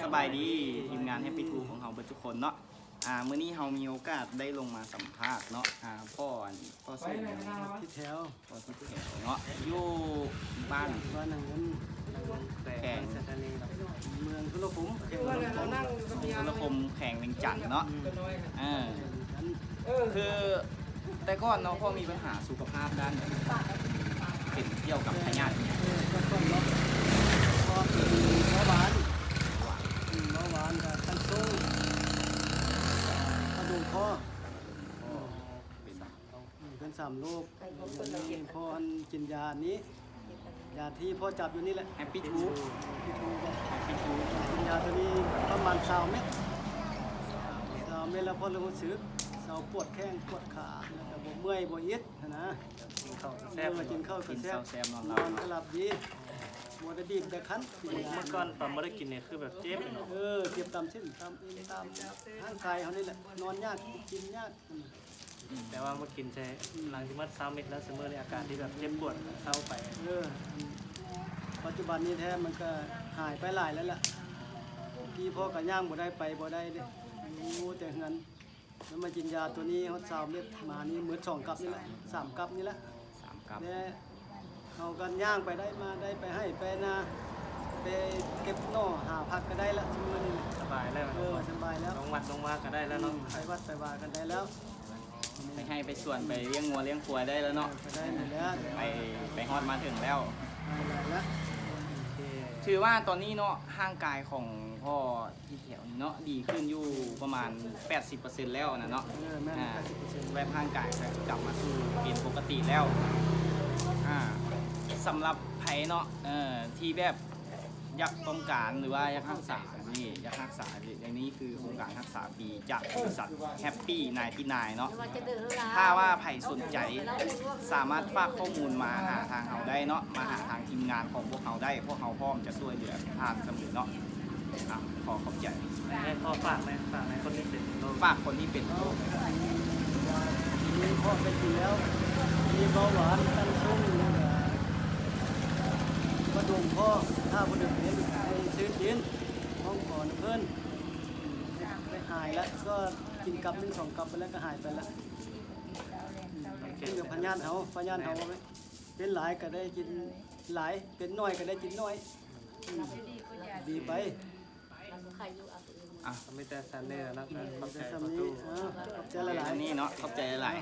สบายดีทีมงานแฮปปี้ทูของเราทุกคนเนาะมื้อนี้เรามีโอกาสได้ลงมาสัมภาษณ์เนาะพ่อสื่อที่แถวพ่อที่แถวเนาะอยู่บ้าน บ้านหนังนั้นแข่งสถานีเมืองทุลคุ้มแข่งสุรคมแข่งเวียงจันทน์เนาะคือแต่ก่อนเนาะพ่อมีปัญหาสุขภาพด้านเป็นเกี่ยวกับพยาธิเนี่ย ก็ต้นล็อกพอเป็นเบาหวานกับขั้นสูงกระดูกคอเป็น3 โรคพ่อกินยานี้ยาที่พ่อจับอยู่นี่แหละ แฮปปี้ทู กินยาตัวนี้ประมาณ20 เม็ดแล้วพ่อเริ่มรู้สึกปวดแข้งปวดขาแล้วก็บ่เมื่อยบ่ยึดนะกินข้าวแซ่บนอนหลับดีบ่ได้ดีบแต่คันเมื่อก่อนตอนไม่ได้กินเนี่ยคือแบบเจ็บเนาะเจ็บตามเส้นตามร่างกายเขานี่แหละนอนยากกินยาก แต่ว่าเมื่อกินใช้หลังที่มัด3 เม็ดแล้วเสมอในอาการที่แบบเจ็บปวดเศร้าไปปัจจุบันนี้แท้มันก็หายไปหลายแล้วล่ะที่พ่อก็ย่างบ่ได้ไปบ่ได้เด้งูแต่เงินแล้วมากินยาตัวนี้ฮอด20 เม็ดมานี่มื้อ2 กัปนี่แหละ3 กัปนี่แหละ3 กัปแล้วเขากันย่างไปได้มาได้ไปให้ไปนาไปเก็บหน่อหาผักก็ได้ละชั่วโมงนึงสบายแล้วสบายแล้วลงวัดลงมาก็ได้แล้วเนาะไปวัดไปวากันได้แล้วไปให้ไปส่วนไปเลี้ยงงัวเลี้ยงควายได้แล้วเนาะได้แล้ว ไปฮอดมาถึงแล้ว แล้วถือว่าตอนนี้เนาะร่างกายของพ่อที่แถวนี้เนาะดีขึ้นอยู่ประมาณ 80% แล้วนะเนาะแวบร่างกายกลับมาสู่เป็นปกติแล้วสำหรับไผเนาะที่แบบอยากต้องการหรือว่าอยากรักษาอย่างนี้คือโครงการรักษาฟรีจากบริษัทแฮปปี้99เนาะถ้าว่าไผสนใจสามารถฝากข้อมูลมาหาทางเราได้เนาะมาหาทางทีมงานของพวกเราได้พวกเราพร้อมจะช่วยเหลือทางเสมอเนาะขอขอบใจให้พ่อฝากไหมคนที่เป็นโรคฝากคนที่เป็นโรคมีพ่อไปกินแล้วมีเบาหวานตั้งสูงกระดูกพ่อถ้าคนอื่นเห็นซื้อกินห้องก่อนเพื่อนไปหายแล้วก็กินกับ1 2 กับไปแล้วก็หายไปแล้วกินกับพญานเขาไหมเป็นหลายก็ได้กินหลายเป็นน้อยก็ได้กินน้อยดีไปไม่แต่สันเนี่ยนะขอบใจประตูขอบใจหลายนี่เนาะขอบใจหลาย